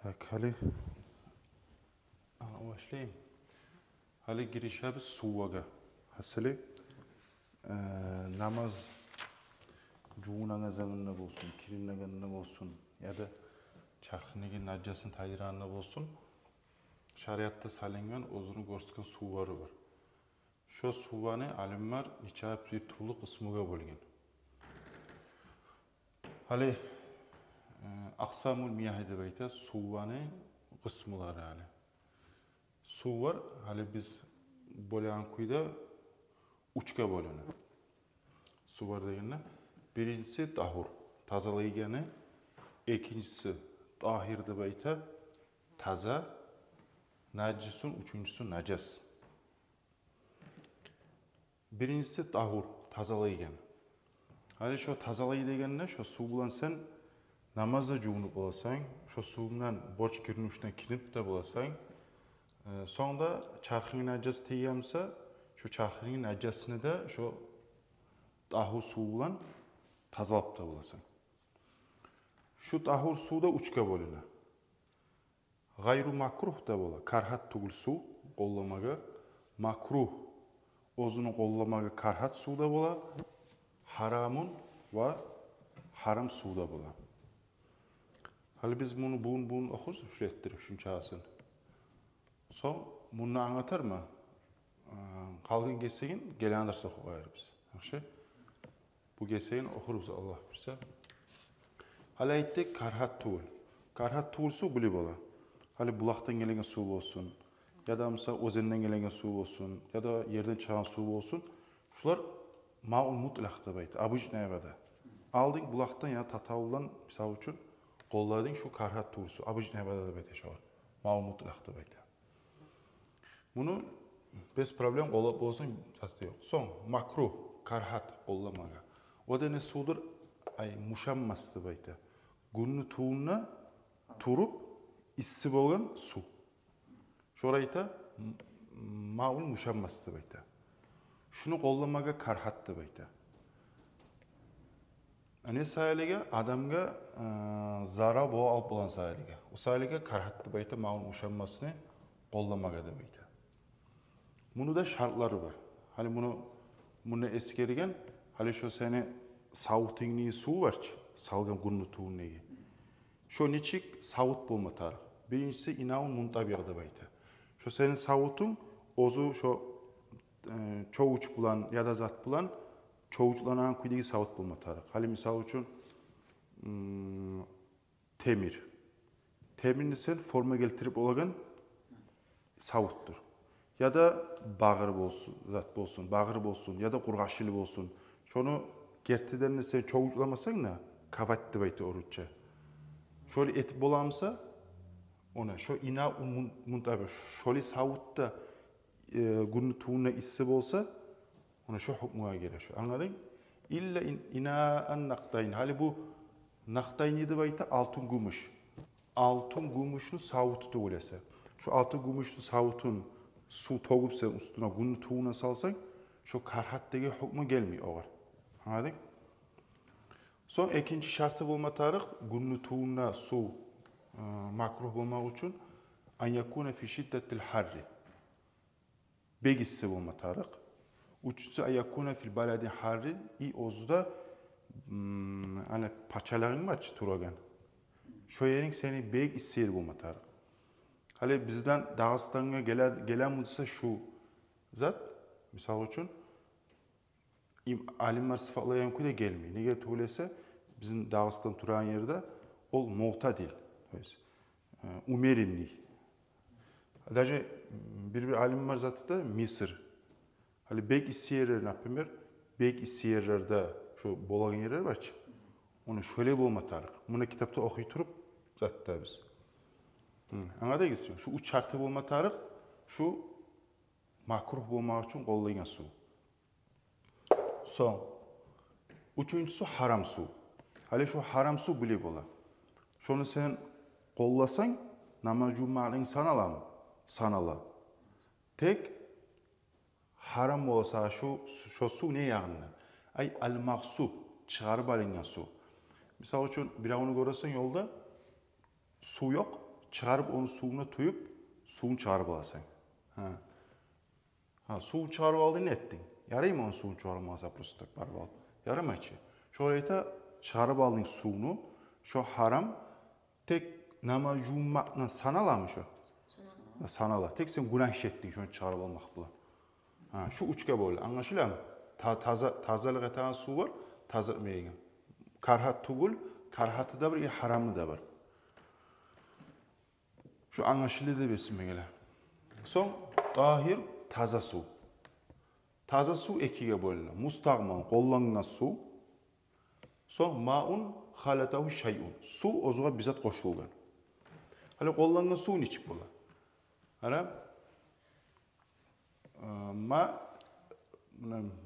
Hali başlayayım. Hali girişe bir suvaga. Hasılı namaz cuğuna zamanında olsun, kirimle olsun ya da çarxınıgın nacasın tayranına olsun. Şariatta salingan ozunu görsken suvarı var. Şu suvanı alimler niçap bir turlu kısmıga bölgen. Hali aksamul miyahide beyte suvanı kısmılar hali. Su var, hali biz bölen kuyda uçka bölünü. Su var degende. Birincisi tahur, tazalayıgani. İkincisi tahir beyte taza, nacisun, üçüncüsü nacas. Birincisi tahur, tazalayıgani. Hali şu tazalayı degende, şu su bulan sen namazda cuğunup olasan, şu suundan borç kirnuşuna kirip de bolasan, sonra çarxının nacası teyemse, şu çarxının nacasını da şu tahur suğulan tazalap da bulasın. Şu tahur suda uçka bölünü. Gayru makruh da bola. Karhat tugul su qollamaga. Makruh ozunu qollamaga karhat suda bola. Haramun ve haram suda bola. Hali biz bunu bugün okuruz, şu ettirip şunçasın. Son bunu anlatır mı? Kalgın geçsegin gelen derse okuyarız. Bu geçsegin okuruz Allah bilse. Hali ayttık karhat tuğul. Karhat tuğul su bili bola. Hali bulaktan gelen su olsun. Ya da mesela ozenden gelen su olsun. Ya da yerden çıkan su olsun. Şular maul mutlaqda bayt. Abuj nevada. Aldın bulaktan ya tatavuldan misal için kolladın şu karhat tuğul su. Abuj nevada da bayt şu var. Maul mutlaqda bayt. Bunu bez problem olsun zaten yok. Son makruh karhat kollamaga. O da ne sudur? Ay muşammastı bayt. Günlü tuğuna turup issi bolgan su. Şorayta maul muşammastı bayt. Şunu kollamaga karhattı bayt. Ne sayılıga adamga zara bo alıp bolan sayılıga. O sayılıga karhattı bayt maul muşammasını kollamaga da bayt. Bunu da şartları var. Hani bunu eskerigen hali şu sene savutingni su var ki salgan günlü tuğunegi. Şu niçik savut bulmatar. Birincisi inavun muntabiyada bayta. Şu senin savutun ozu şu çoğuç bulan ya da zat bulan çoğuçlanan kuydigi savut bulmatar. Hali misal için temir. Temirini sen forma geltirip olagan savuttur. Ya da bağır bolsun, zat bolsun, bağır bolsun ya da kurgaşılı bolsun. Şunu gertiden sen çoğuçlamasan da kavatlı bayta oruçça. Şöyle et bolamsa ona şu ina muntabi şöyle savutta günü tuğuna issi bolsa ona şu hukmuğa gelir şu. Anladın? İlla ina an naqtayn. Hali bu naqtayn idi bayta altın gümüş. Altın gümüşünü savutu tuğulasa. Şu altın gümüşlü savutun su togup sen üstüne günü tuğuna salsan şu karhattaki hukmu gelmiyor oğar. Anladın? Son ikinci şartı bulma tarih günlü tuğuna su makruh bulmak için an yakuna fi şiddetil harri. Begisi bulma tarih. Üçüncüsü an yakuna fil baladi harri i ozda hani paçaların var ki turagan. Şu yerin seni beg ister bulma tarih. Hali bizden Dağıstan'a gelen mutsa şu zat misal için alimler sıfatlayan kuyda gelmiyor. Nege tuğlese bizim Dağıstan turan yerde ol muhtadil. Umerinli. Daje bir alim var zatı da Mısır. Hali bek istiyerer napimir. Bek istiyerlerde şu bolagan yerler var ki. Onu şöyle bulma tarih. Bunu kitapta okuyup zaten biz. Anladın mı? Şu üç şartı bulma tarih şu makruh bulmak için kollayan su. Son. Üçüncüsü haram su. Hali şu haram su bile bola. Şunu sen kollasan namaz cuma'nın sanala mı? Sanala. Tek haram olsa şu su ne yani? Ay al-maksub çıkarıp alıngan su. Misal için bir onu görürsen yolda su yok, çıkarıp onu suyuna tuyup suyunu çıkarıp alasan. Suyunu çıkarıp aldın ne ettin? Yarayım onu suyunu çıkarıp alsa prosto barıp al. Yaramay ki. Şöyle çıkarıp aldın suyunu, şu haram tek namaz jumakla sanalar şu? Sanala. Tek sen günah işettin şunu çıkarıp almak bu. Şu uçka böyle. Anlaşılıyor mu? Tazalık eten su var, taza meyin. Karhat tugul, karhatı da var, haramı da var. Şu anlaşılıyor da besin meyle. Son, tahir, taza su. Taza su ekiye böyle. Mustağman, kollanına su. Son, maun, halatahu şeyun. Su ozuğa bizzat koşulgan. Hala kollanına suyun içip böyle. Hala,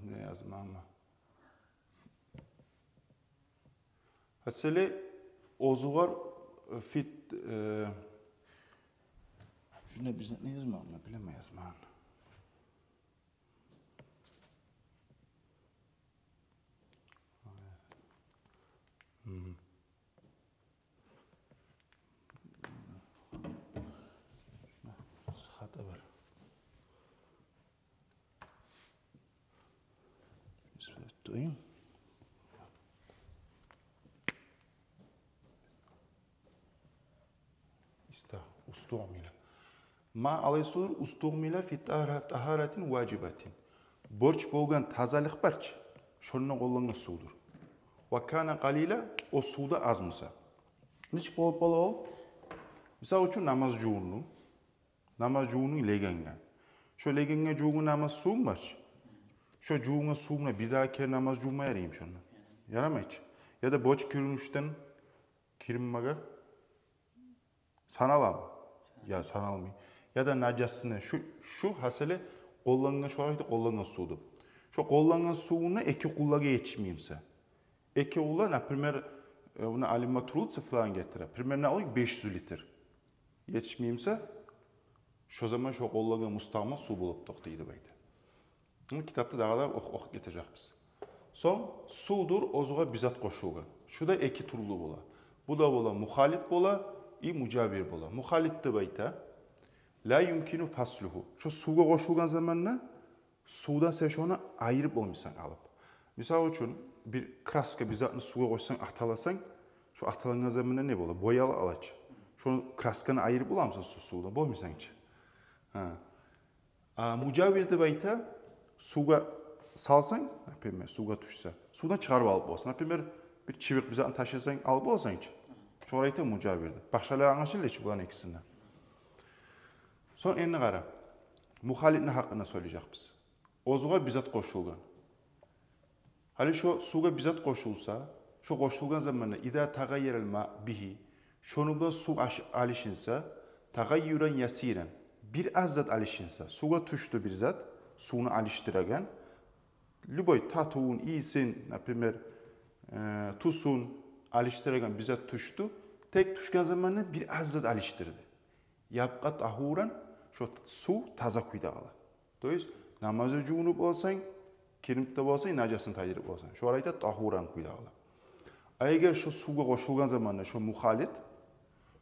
ne yazma ama. Hasele ozuğar fit şuna bize ne yazma ama bilemeyiz man. Hata var. Bismillahirrahmanirrahim. Ustuğmila. Ma alaysudur ustuğmila fi taharatin vacibatin. Borç bolgan tazalık barç. Şonuna kollangan sudur. Ve kana qalila o suda az mısa. Niç bolup ol? Misal üçün namaz juğunu. Namaz juğunu legenga. Şu legenga juğunu namaz suğun barç. Şu juğuna suğuna bir daha kere namaz juğuma yarayım şonuna. Yaramay hiç. Ya da borç kürünüşten kirinmaga sanalam. Ya sanalmay. Ya da najasını şu hasele kollangan şu arayda kollangan sudu. Şu kollangan suğunu iki kullaga yetişmeyimse. İki kulla, например, ona alima trudsa falan getire. Primer ne oluyor? 500 litre. Yetişmeyimse şu zaman şu kollangan mustağma su bulup toktaydı baydı. Kitapta daha da getirecek biz. Son sudur ozuğa bizzat koşulgan. Şu da iki turlu bola. Bu da bola muhalit bola, mucabir bola. Muhalit de bayta. La yumkinu fasluhu. Şu suga koşulgan zamanla sudan sen şunu ayırıp olmuşsan alıp. Misal için bir kraska bizzatını suga koşsan ahtalasan, şu ahtalangan zamanla ne bola? Boyalı alaç. Şunu kraskanı ayırıp olamsın sudan. Bolmuşsan hiç. Mucabir de bayta suga salsan, suga düşse, sudan çıkarıp alıp olsan. Bir çivik bizzatını taşısan alıp olsan hiç. Şu orayta mucabirdi. Başkaları anlaşılır hiç bulan ikisinden. Son enine qara. Muhalifin haqqında söyleyecek biz. Ozuğa bizzat koşulgan. Hali şu suga bizzat koşulsa, şu koşulgan zamanında ida tagayyerel ma bihi, şonundan su alışınsa, tagayyuran yasiren, bir az zat alışınsa, suga tuştu bir zat, suyunu alıştıragan, lüboy tatuğun iyisin, например, tusun alıştıragan bizzat tuştu, tek tuşkan zamanında bir az zat alıştırdı. Yapqa tahuran, şu su taza kuydağı. Dolayısıyla namazı junup olsan, kirimde olsan, najasını tayirip olsan. Şu arayda tahuran kuydağı. Eğer şu suga koşulgan zamanında şu muhalit,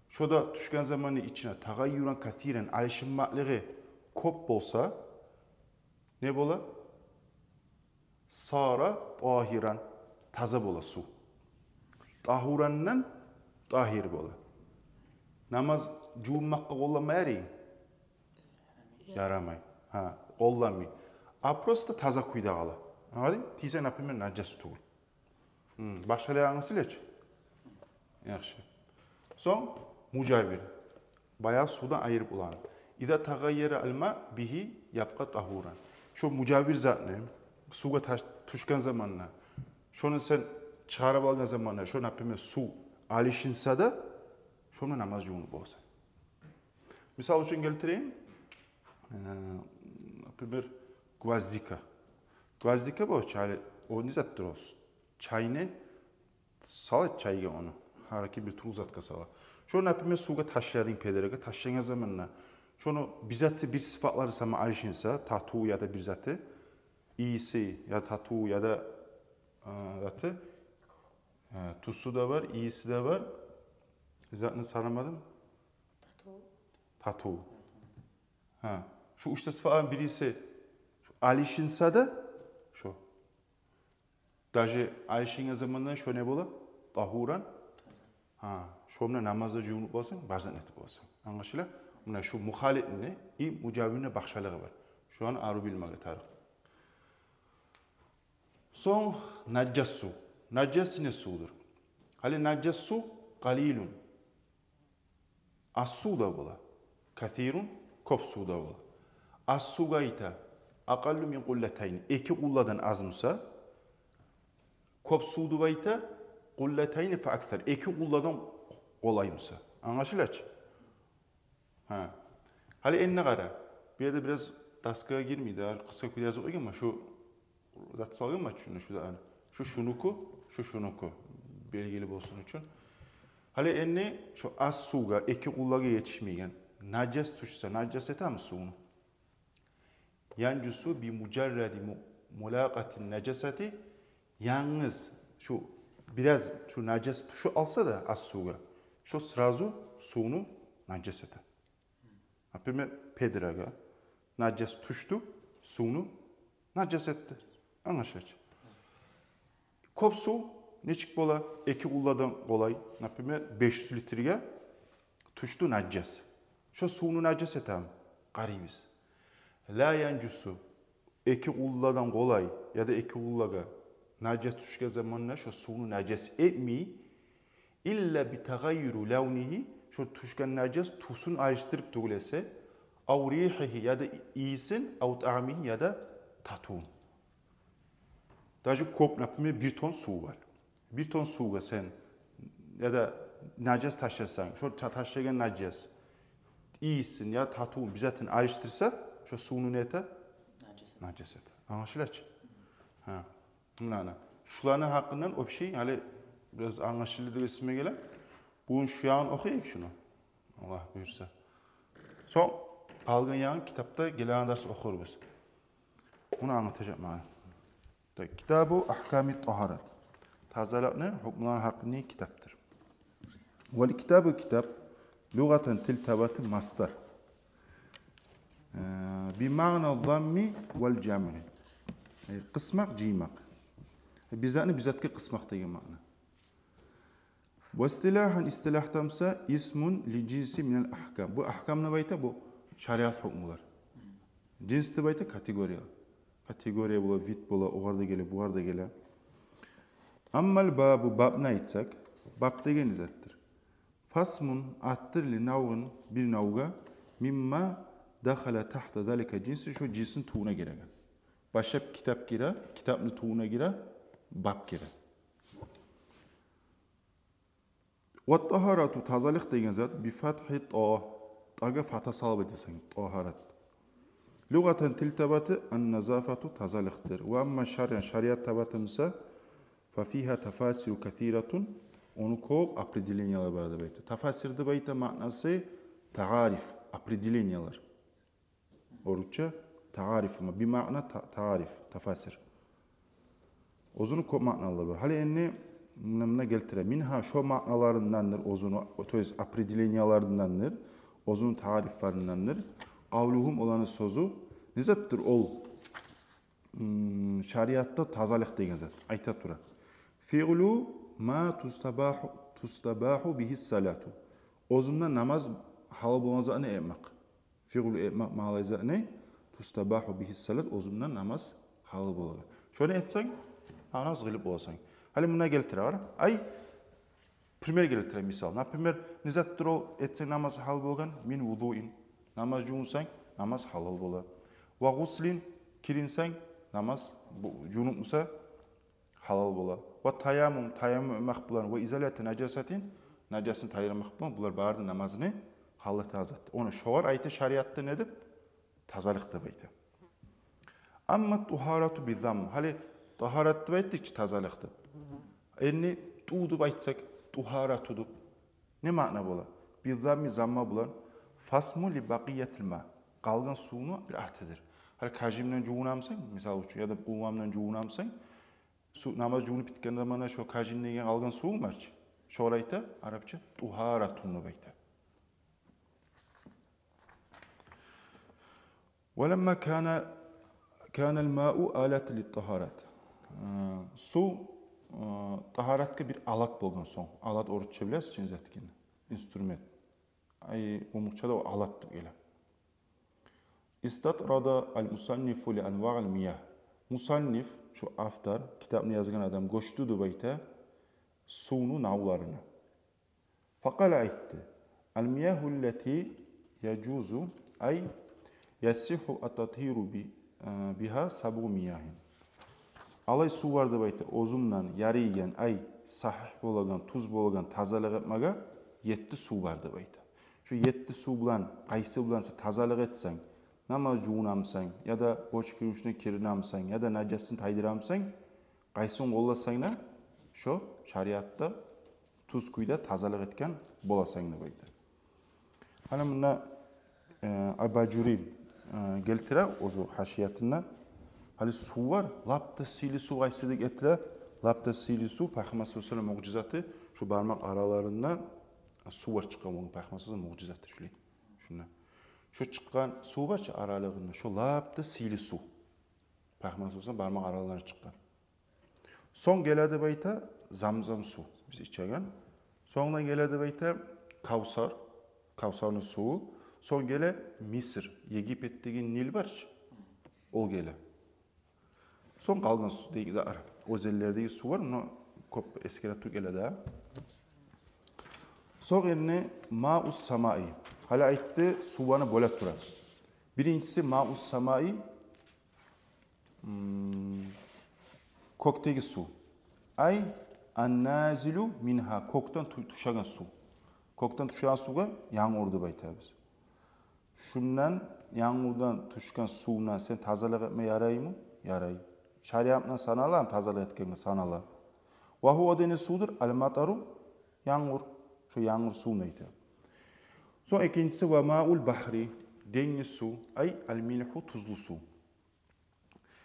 şu da tuşkan zamanı içine tagayyuran kathiren alışınmaklığı kop olsa, ne bola? Sara tahiran, taza bola su. Tahurandan tahir bola. Namaz juunmakka kollanmayarayım. Yaramay. Kollanmayın. Prosto taza kuydağılı. Anladın? Tiysen например najası tuğul. Başkaları anlasın hiç. Yaxşı. Son, mucabir. Bayağı sudan ayırıp ulan. İza tagayyere alma bihi yapqa tahuran. Şu mucabir zatını, suga tuşkan zamanına, şunu sen çıkarıp algan zamanına, şu например su alışınsa da, şunu namaz junup olsa. Misal için getireyim. Например, gvazdika. Gvazdika bu çay, o ne zattır olsun. Çayını salat çayga onu. Haraki bir tuz zatka sala. Şunu например suga taşladın pederege taşlayan zamanla. Şunu bizzatı bir sıfatları sana alışınsa, tatu ya da bir zatı iyisi ya tatu ya da zatı tuzsu da var, iyisi de var. Zatını saramadım. Tatu. Ha. Şu üçte sıfatın birisi alişinsa da şu. Даже alişinge zamanında şu ne bola? Tahuran. Ha. Şomna namazda cüvünüp olsan, barzan etip olsan. Anlaşıla? Buna şu muhalifini, mücavibine bakşalığı var. Şu an arı bilmeye tarih. Son najjas su. Najjas ne sudur? Hali najjas su qalilun. Az su da bola. Kathirun kop su da bola. Az su gayta aqallu min qullatayn. İki qulladan azmsa kop su da bayta qullatayn fa akthar. İki qulladan qolaymsa. Anlaşılaç? Ha. Hali enne qara. Bir yerde biraz taskıya girmeydi. Kısa bir yazı koyayım ama şu salgın mı şunu şu da şu şunuku belgili olsun için. Hali enne şu az suga iki qullaga yetişmeyen najas tuşsa najas etam sunu. Yancusu bi mujarradi mulaqatin najasati yalnız şu biraz şu najas tuşu alsa da az suga şu srazu sunu najas etar. Например, Pedraga najas tuştu sunu najas etti. Anlaşılır. Kop su neçik bola? Eki ulladan kolay. Например, 500 litreye tuştu najas. Şu sunu najas etam. Garibiz. La yancusu eki ulladan kolay ya da eki ullaga najas tuşke zamanla şu sunu najas etmi illa bi tagayyuru lavnihi şu tuşkan najas tusun ayrıştırıp tugulese av rihihi ya da iyisin av ta'amihi ya da tatun. Daha kop napımı bir ton su var. Bir ton suga sen ya da najas taşırsan, şu taşıyan najas iyisin ya tatun bizaten ayrıştırsa şu suyunu ne ete? Najas ete. Anlaşılır. Ha. Bunlar. Şuların hakkından o bir şey hani biraz anlaşılır resime gelen. Bugün şu yan okuyayım şunu. Allah buyursa. Son algın yan kitapta gelen ders okuruz. Bunu anlatacağım bana. Kitabı Ahkam-ı Taharat. Tazalatının hükümler hakkında kitaptır. Ve kitabı kitap lügaten tiltabatı mastar. Bima'na zammi vel cam'i. Kısmak cimak. Bizatını bizatkı kısmak diye ma'na. Ve istilahtamsa ismun li cinsi minel ahkam. Bu ahkam ne bayta bu? Şariat hükümler. Cins de bayta kategoriya. Kategoriya bula, vit bula, oğarda gele, buğarda gele. Ammal babu babna itsek, bab degen izattir. Fasmun attır li navın bir navga mimma dakhala tahta zalika cinsi şu cinsin tuğuna giregen. Başka kitap gira, kitabını tuğuna gira, bab gira. Ve taharatu tazalık degen zat bi fathi ta. Taga fatha salab desen taharat. Lugaten tiltabatı an-nazafatu tazalıktır. Ve amma şariat tabatımsa ففيها تفاسير كثيرة ونكوب أبريديلينيالر barada bayta. Tafasir de bayta manası taarif, أبريديلينيالر. Oruçça taarif ama bir mana taarif, tafasir. Ozunu kop manaları var. Hali enni namına geltire. Minha şu manalarındandır ozunu, toyuz أبريديلينيالlarındandır. Ozun tariflerindendir. Avluhum olanı sözü nizattır ol. Şariatta tazalık degen zat. Ayta tura. Fi'lu ma tustabahu bihi salatu. Ozunda namaz halal bolmazını etmek. Fi'lu etmek malayzını tustabahu bihi salat. Ozunda namaz halal bolmalı. Şöyle etsen namaz gılip olsan. Hali buna geltire var. Ay primer geltire misal. Naprimер nizattır ol etsen namaz halal bolgan min vudu'in. Namaz cunsan namaz halal bola. Ve guslin kirinsen namaz cunup musa halal bola. Ve tayammum emek bulan ve izaleti nacasatin najasını tayırmak bulan bular bardı namazını halal tazat. Onu şovar ayeti şariatta ne edip tazalıkta bayta. Amma tuharatu bizam. Hali taharatı bayttıkça tazalıkta. Enni tuğdu baytsak tuharatudu. Ne mana bola? Bizammi zamma bulan fasmu li baqiyatil ma. Qalgan suyunu bir ahtidir. Hali kajimden juğunamsan, misal üçün ya da quvamdan juğunamsan, namaz juğunu bitken zamanda şu kajimden algan suyu var. Şorayta Arapça tuharatunu bayta. وَلَمَّا كَانَ الْمَاءُ آلَةً لِلطَّهَارَةِ Su taharatga bir alat bolgan soň. Alat orutça bilesiz çin zatkini. Instrument. Ay umurçada o alat dep gele. İstatrada al-musannifu li anwa'il miyah. Musannif şu aftar kitabını yazgan adam goştudu bayta suvnu navlaryny. Faqala aytdy. Al-miyahu allati yajuzu ay yasihu at-tathiru biha sabu miyahin. Alay su var dep aytdy. Ozumdan yarıygen ay sahih bolagan, tuz bolagan tazalyk etmege 7 su var dep aytdy. Şu 7 su bilan qaysı bilan tazalyk etseň, namaz juunamsaň ya da boç kirişine kirinamsaň ya da najasyny taydıramsaň, qaysyny gollasaňna şo şariatda tuz kuyda tazalyk etken bolasaň dep aytdy. Ana muna Abajuri geltire ozu haşiyatına hali su var, lapta sili su qaysydyk etile, lapta sili su Peygamber sallallahu aleyhi ve sellem mucizatı şu barmak aralarından su var çıkan onun Peygamber sallallahu aleyhi ve sellem mucizatı şuli. Şuna. Şu çıkan su var ki aralığında, şu lapta sili su. Peygamber sallallahu aleyhi ve sellem barmak aralarına çıkan. Son geledi bayta zamzam su. Biz içegen. Sonra geledi bayta Kavsar. Kavsar'ın suyu. Son gele Mısır. Yegipet'teki Nil var. Ol gele. Son kalgan su deydi ara. O zellerdeki su var. Onu kop eskere Türk ele daha. Son yerine ma'us samai. Hala aytti suvanı bolat duran. Birincisi ma'us samai kokteki su. Ay annazilu minha koktan tuşagan su. Koktan tuşagan suga yağmurdu baytabız. Şundan yağmurdan tuşkan suyuna sen tazalık etme yarayı mı? Yarayı. Şariatla sanala mı tazalık etken sanala? Ve huve deniz sudur al-mataru yağmur. Şu yağmur su neydi? Son ikincisi ve ma'ul bahri deniz su ay al-milhu tuzlu su.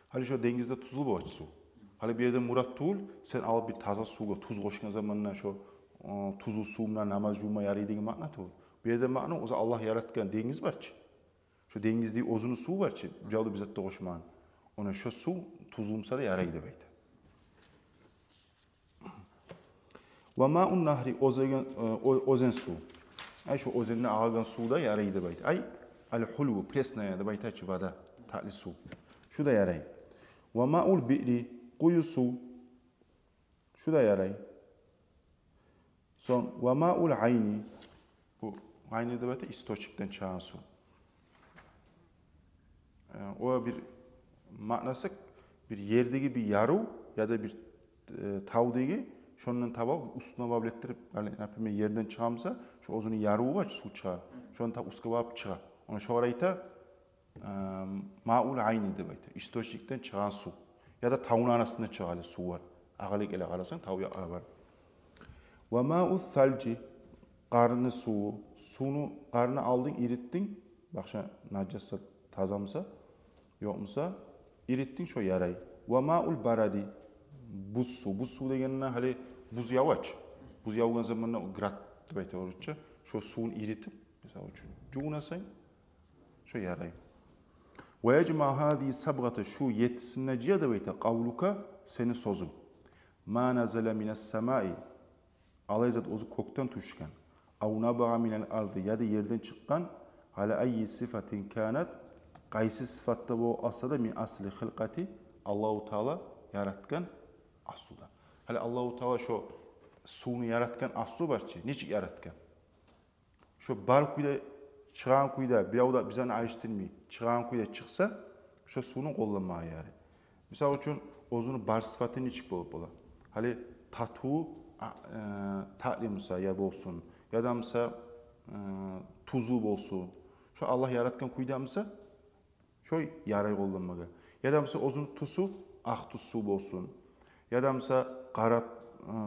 Hali şu denizde tuzlu boğaç su. Hali bir yerde murat tuğul sen alıp bir taza suga tuz koşkan zamanına şu tuzlu suyumla namaz juma yaraydığı makna tuğul. Bir yerde makna o Allah yaratgan deniz var ki. Şu denizde ozunu su var ki. Bir yerde bize de koşman. Ona şu su tuzlumsa da yaraydı baydı. Ve ma'un nahri ozen su. Ay şu ozenine ağagan su da yaraydı baydı. Ay al-hulvu presnaya da baydı ki vada tatlı su. Şu da yaray. Ve ma'ul bi'ri kuyu su. Şu da yaray. Son ve ma'ul ayni. Bu ayni da baydı istoçikten çıkan su. O bir manası bir yerdeki bir yaru ya da bir tavdagi şondan taba ustuna bablettirip yani yerden çıkamsa şu ozunun yaruğu var su çıkar. Şonu ta uska bab çıkar. Ona şu arayta maul ayni dep aytı. İstoçikten çıkan su. Ya da tavun arasında çıkan su var. Ağalık ele qarasan tavuya var. Ve ma'us salci qarını su. Sunu qarını aldın, irittin. Bakşa najasa tazamsa yokmusa irittin şu yaray. Ve ma'ul baradi buz su. Buz su degenine hali buz yavaç. Buz yavgan zamanla grat dep aytı orutça. Şu suyun iritip mesela uçun. Juğunasan şu yaray. Ve yecma hadi sabgata şu yetisine ciye dep aytı qavluka seni sozum. Ma nazala mines semai alayzat ozu koktan tuşkan. Av nabağa minel ardı ya da yerden çıkan hala ayyi sifatin kanat qaysi sıfatta bu asada min asli hılqati Allahu Teala yaratgan asluda. Hala Allahu Teala şu suyunu yaratgan aslu var ki, niçin yaratgan? Şu bar kuyda çıkan kuyda bir avda bizden ayrıştırmay, çıkan kuyda çıksa şu suyunu kullanmaya yani. Misal için ozunu bar sıfatı niçin bolup ola? Hala tatu ta'limsa ya bolsun ya da mesela tuzlu bolsun. Şu Allah yaratgan kuydamsa şu yaray kullanmaga. Ya da mesela ozun tusu ak tuz su bolsun. Ya da mesela qara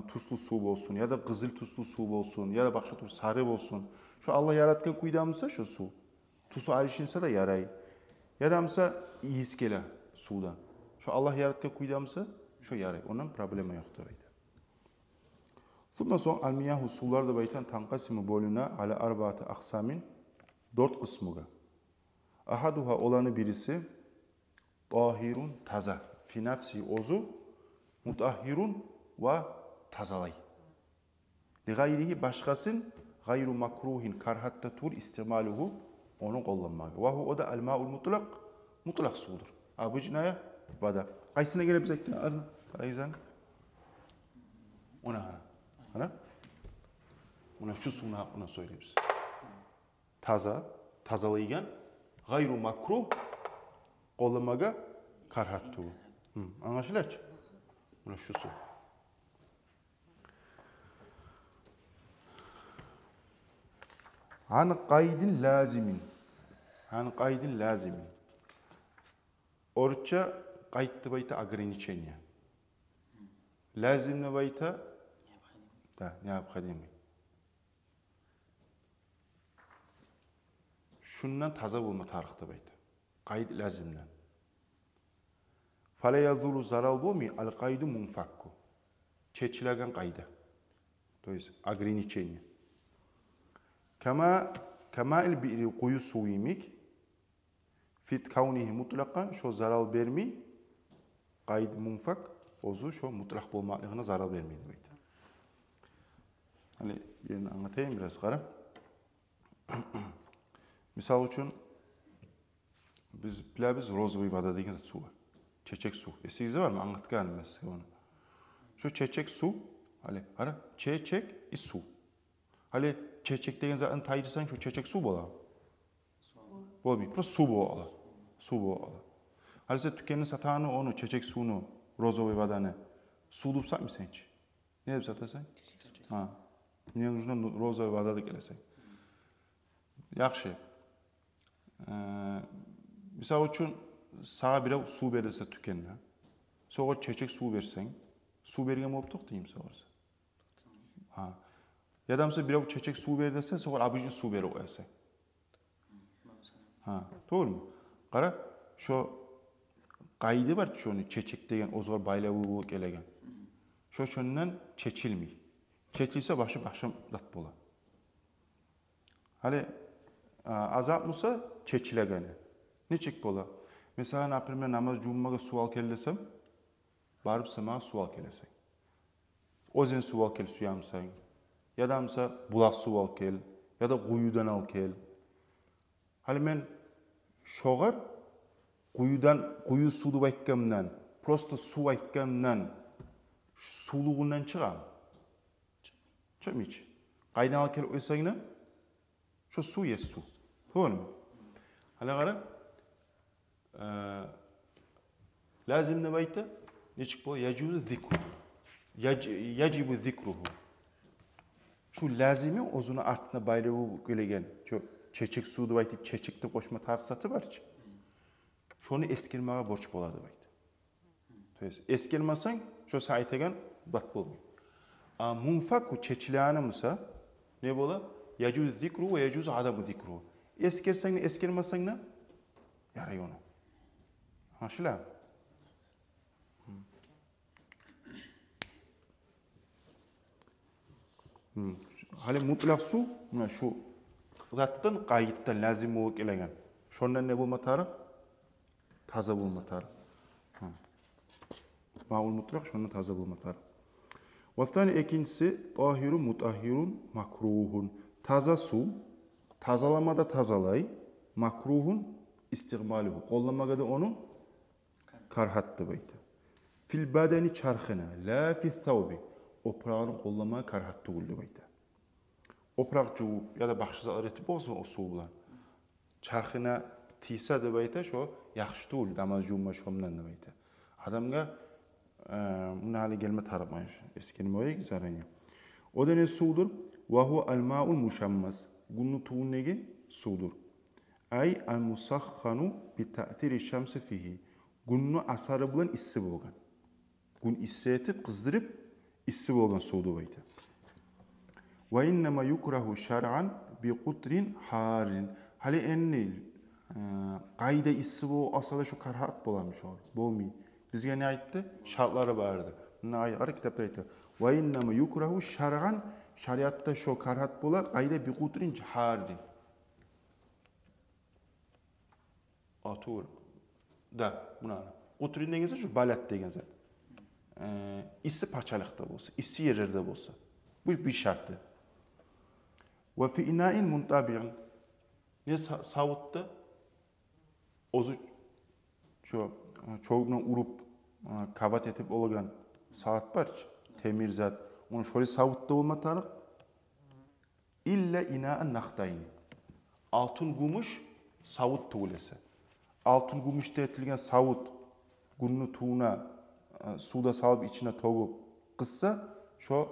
tuzlu su bolsun ya da kızıl tuzlu su bolsun ya da başka tuz sarı bolsun. Şu Allah yaratgan kuydamsa şu su. Tusu ayrışınsa da yaray. Ya da mesela iyis gele sudan. Şu Allah yaratgan kuydamsa şu yaray. Onun problemi yok da baydı. Sonra son al-miyahu sular da baytan tanqasimu boluna ala arbaati aqsamin 4 kısmıga. Ahaduha olanı birisi tahirun taza. Fi nafsi ozu mutahhirun ve tazalay. Li gayrihi başkasın gayru makruhin karhatta tur istimaluhu onu kullanmak. Ve o da el-ma'ul mutlak mutlak sudur. Bu cinaya bada. Kaysına gele bize arna. Karayızan. Ona hana. Hana? Ona şu sunu hakkında söyleyeyim. Taza, tazalaygen gayru makruh kullanmaga karhat tur. Anlaşılıyor mu? Ona şu su. An kaydin lazimin. An kaydin lazimin. Orça kayıtlı bayta ограничение. Lazimli bayta da необходимый. Şundan taza bulma tarihte bayta. Kayıt lazimden. Fala yazulu zaral bulmi al kaydu munfakku. Çeçilagan kayda. То есть ограничение. Kama el bi'ri kuyu suyimik fit kavnihi mutlakan şu zaral vermi kaydı munfak ozu şu mutlak bulmaklığına zaral vermeydi bayta. Hani yerini anlatayım biraz qarab. Misal üçün biz rozovый вода деген su var. Çeçek su. Esingizde var mı? Anlatganım ben size onu. Şu çeçek su, hani ara çeçek i su. Hani çeçek деген zaten tayırsan şu çeçek su bola. Bolmuyor. Просто su bola. Su bola. Hani size tükenini satanı onu çeçek suyunu, rozovый воданы su deyip satmıyorsun hiç. Ne deyip satasan? Çeçek su. Ha. Мне нужно розовый вода deyip gelesen. Yaxşı. Misal üçün sağa bir su verirse tükenine. Sonra çeçek su versen, su bergen bolup toktayım sonrası. Ha. Ya da mesela bir çeçek su ver desen, sonra abicin su verip koyarsan. Ha, doğru mu? Qara, şu qaydı var şunu çeçek degen ozor baylağı gelegen. Şu şundan çeçilmiyor. Çeçilse başım dat bola. Hani azap musa çeçilegeni. Neçik bola? Mesela например namaz cummaga sual kellesem, barıp sama sual kelesen. Ozen sual kel suyamsan. Ya da mesela bulak sual kel, ya da kuyudan al kel. Hali men şoğar kuyu sudu baytkamdan, prosto su baytkamdan suluğundan çıqam. Çıqmıç. Qaydan al kel oysan şu su yes su. Doğru mu? Hala qara lazım ne bayta? Neçik bol? Yacuzu zikru. Yacibu zikruhu. Şu lazimi ozunu artına bayrağı gelegen. Şu çeçek sudu baytip çeçekte koşma tarqsatı var ki. Şunu eskirmeye borç boladı bayta. Eskirmasan şu saytegen bat bolmuyor. Munfaku çeçilağını mısa ne bola? Yacuzu zikruhu ve yacuzu adamu zikruhu. Eskirsen ne eskirmasan ne? Yaray onu. Anlaşılıyor mu? Hali mutlak su, şu zattan kayıttan lazım olup gelegen. Şondan ne bulma tarih? Taza bulma tarih. Ma'ul mutlak şondan taza bulma tarih. Vattani ikincisi tahirun mutahhirun makruhun. Taza su, tazalamada tazalay, makruhun istiğmaluhu. Kollamada da onu karhattı bayta. Fil badeni çarxına, la fil thawbi. Oprağını kollamaya karhattı guldu bayta. Opraq cuğup ya da baxşıza öğretip olsun o su bulan. Çarxına tiysa da bayta şu yaxşı tuğul, damaz cuğuma şomdan da bayta. Adamga bunun hali gelme tarafmayın. Eskeni boya güzel. O da ne sudur? Vahu al-ma'ul muşammaz. Gunnu tuğun negi sudur. Ay al-musakhanu bi ta'thiri şamsi fihi. Gunnu asarı bulan issi bolgan. Gun issi etip kızdırıp issi bolgan sudu bayta. Ve innema yukrahu şar'an bi qutrin harin. Hali enni qayda issi bu asada şu karhat bolanmış olur. Bolmuyor. Bizge ne aytdı? Şartları vardı. Buna ayrı kitapta aytdı. Ve innema yukrahu şar'an şariatta şu karhat bola qayda bi qutrin harin. To'g'ri. Da, buni. Qutrin degansa shu balat degan zot. Issi parchaliqda bo'lsa, issi yerlarda bo'lsa. Bu bir sharti. Va fi ina'in muntabi'in. Ne savutda o'zi shu cho'g'ni urib qavat etib olgan saat barchi, temir zat, uni sho'li savutda bo'lmatariq. İlla ina'an naqtayni. Altın gumuş savut tuğlesi. Altın gumuşta etilgen savut gününü tuğuna suda salıp içine toğup kıssa şu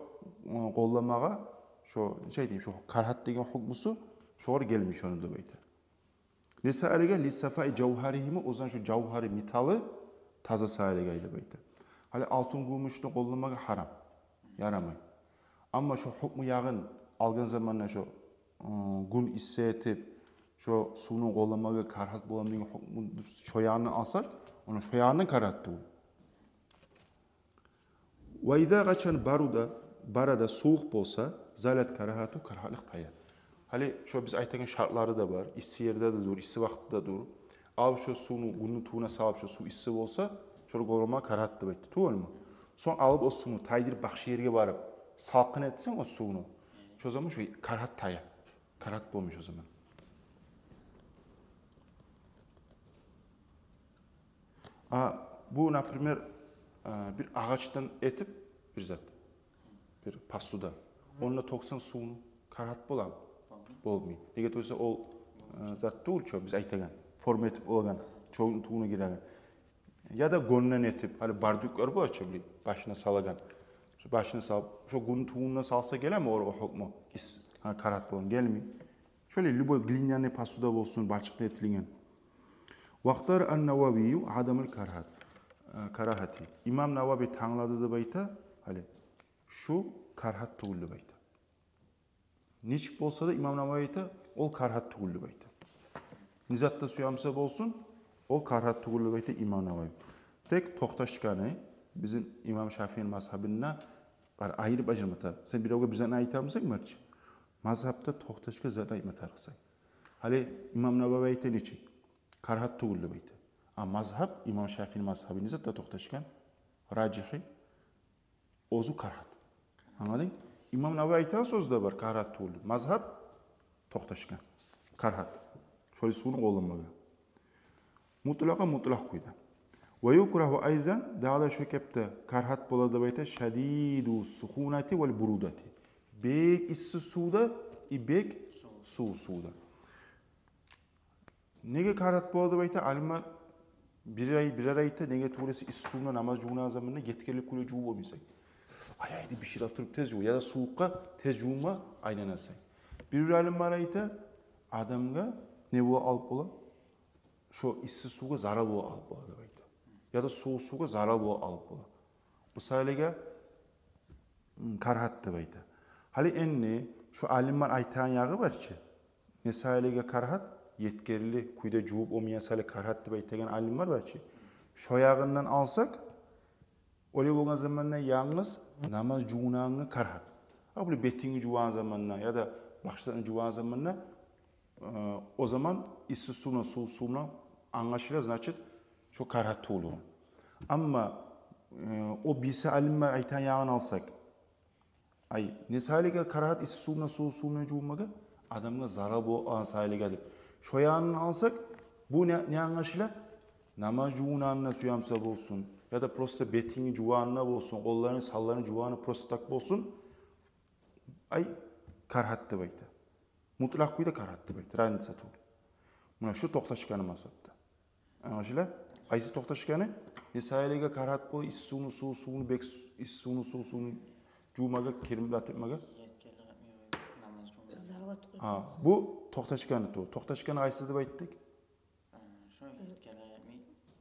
qollamağa şu şey diyeyim şu karhat degen hukmusu şoğru gelmiş onu da beydi. Nesa alega lissafai cevharihimi ozan şu cevhari metalı taza sailegaydı beydi. Hali altın gumuşta qollamağa haram. Yaramay. Ama şu hukmu yağın algan zamanla şu gün isse etip şu suyun qollamağı karhat bolamdığın şoyağını alsak, onu şoyağının karhattı. Ve izâ qaçan barada soğuk bolsa, zalet karahatu karhalık taya. Hali şu biz aytgan şartları da var, issi yerde de dur, issi vaxtda dur. Al şu suyunu günün tuğuna salıp şu su issi bolsa, şu qollamağı karhattı beydi, tuğul mu? Son alıp o suyunu taydirip bakşı yerge barıp, salqın etsen o suyunu, şu zaman şu karhat taya, karhat bolmuş o zaman. Bu, например, bir ağaçtan etip bir zat, bir pasuda. Onunla toksan suyunu karhat bolam, bolmuyor. Eğer oysa o zat değil çoğu, biz aytagan, form etip olgan, çoğun tuğuna giregen. Ya da gönlen etip, hani barduklar bu açı bile, başına salagan. Şu başına salıp, şu gün tuğuna salsa gelen mi o hukmu? Karhat bolam, gelmiyor. Şöyle любой глиняный pasuda olsun, balçıkta etilingen. Vaqtar an-Navawi adamul karahati. İmam Navawi tanladı da bayta, hali şu karhat tuğullu bayta. Niçik bolsa da İmam Navawi bayta, ol karhat tuğullu bayta. Nizatta suyamsa bolsun, ol karhat tuğullu bayta İmam Navawi. Tek toxtaşkanı bizim İmam Şafii'nin mazhabına var ayırıp ajırmatar. Sen bir oga bizden aytamsak mı? Mazhabda toxtaşka zaten ayırmatarsan. Hali İmam Navawi bayta niçik? Karhat tuğullu beydi. Ama mazhab, İmam Şafii'nin mazhabı nizatta toxtaşkan, racihi, ozu karhat. Anladın? İmam Navawi aytan söz de var, karhat tuğullu. Mazhab, toxtaşkan, karhat. Şöyle suyunu qollamaga. Mutlaqa mutlaq kuyda. Ve yukrahu ayzan, dağda şökepte karhat boladı beyte, şadidu suhunati vel burudati. Bek issi suda, bek suda. Nege karhat boldu bayta alimlar bir ayta nege tuğresi issuğuna namaz juğuna zamanına yetkili kule juğu olmayacak. Ayaydı bir şey oturup tez juğu ya da soğukka tez juğuma aynen asay. Bir alimlar ayta adamga ne bu alıp ola? Şu issi suğa zarar bu alıp ola bayta. Ya da soğuk suğa zarar bu alıp ola. Bu sayılega karhattı bayta. Hali enni şu alimlar aytan yağı var ki ne sayılega karhat? Yetkili kuyda juğup olmayasali karhat deb aytagan alimlar barchi. Shoyag'indan alsak, o'li bo'lgan zamonda yalnız namaz juğunanı karhat. Bu betingi juğan zamanına ya da başlarını juğan zamanına o zaman issi suvna suvna anlaşılır, значит, şu karhat olur. Ama o bilse alimler aytan yağını alsak, ay nesaliga karhat issi suvna juğmaga adamga zarar bu ansayligadir. Şoyanını alsak, bu ne anlaşılır? Namaz juğunanına suyamsa olsun ya da prosta betini juğanına olsun, kollarını sallarını juğanı prostak olsun, ay karhattı bayta. Mutlak kuyda karhattı bayta. Randisa tuğul. Buna şu toxtaşkanı masapta. Anlaşılır? Aysi toxtaşkanı, nesailega karhat bol, issuğunu suğunu bek, issuğunu suğunu juğmaga, kerim latipmaga. Bu toxtaşkanı tuğul. Toxtaşkanı aysi deb ayttık.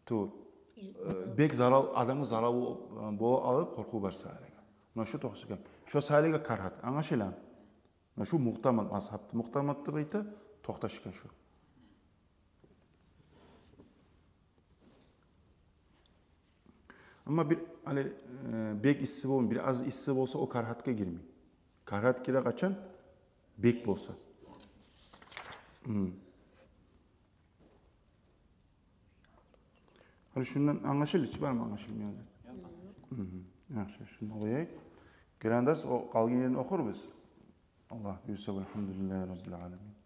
Tuğul. Bek zaral, adamı zaral bo alıp korku var sahiliga. Buna şu toxtaşkanı. Şu sahiliga karhat. Anlaşılır? Şu muhtamat mazhabda. Muhtamat deb ayta toxtaşkan şu. Ama bir hani bek issi bolsun, bir az issi bolsa o karhatga girmiyor. Karhat kira kaçan bek bolsa. Hali şundan anlaşıldı, hiç var mı anlaşılmayan? Yaxshi, shuni qo'yaylik. Kelan dars qolgan yerini o'qirmiz. Alloh buyursa, alhamdulillahi robbil alamin.